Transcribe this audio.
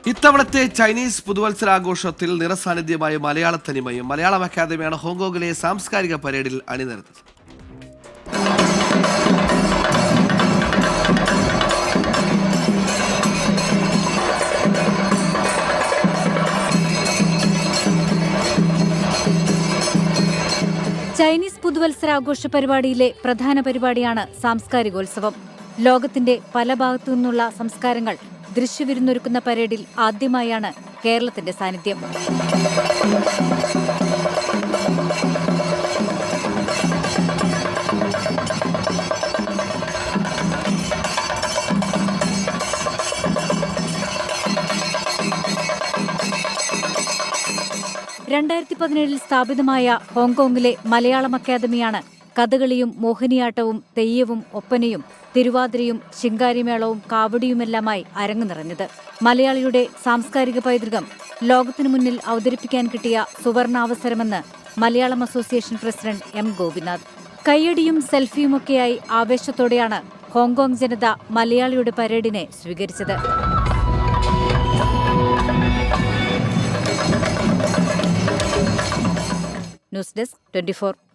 ഇത്തവണത്തെ ചൈനീസ് പുതുവത്സരാഘോഷത്തിൽ നിറസാന്നിധ്യമായ മലയാള തനിമയും മലയാളം അക്കാദമിയാണ് ഹോങ്കോങ്ങിലെ സാംസ്കാരിക പരേഡിൽ അണിനിരന്നത്. ചൈനീസ് പുതുവത്സരാഘോഷ പരിപാടിയിലെ പ്രധാന പരിപാടിയാണ് സാംസ്കാരികോത്സവം. ലോകത്തിന്റെ പല ഭാഗത്തു നിന്നുള്ള സംസ്കാരങ്ങൾ ദൃശ്യവിരുന്നൊരുക്കുന്ന പരേഡിൽ ആദ്യമായാണ് കേരളത്തിന്റെ സാന്നിധ്യം. ൽ സ്ഥാപിതമായ ഹോങ്കോങ്ങിലെ മലയാളം അക്കാദമിയാണ് കഥകളിയും മോഹിനിയാട്ടവും തെയ്യവും ഒപ്പനയും തിരുവാതിരയും ശിങ്കാരിമേളവും കാവടിയുമെല്ലാമായി അരങ്ങു നിറഞ്ഞത്. മലയാളിയുടെ സാംസ്കാരിക പൈതൃകം ലോകത്തിനു മുന്നിൽ അവതരിപ്പിക്കാൻ കിട്ടിയ സുവർണാവസരമെന്ന് Malayalam association president M Gopinath. കയ്യടിയും സെൽഫിയുമൊക്കെയായി ആവേശത്തോടെയാണ് ഹോങ്കോങ് ജനത മലയാളിയുടെ പരേഡിനെ സ്വീകരിച്ചത്. News desk 24.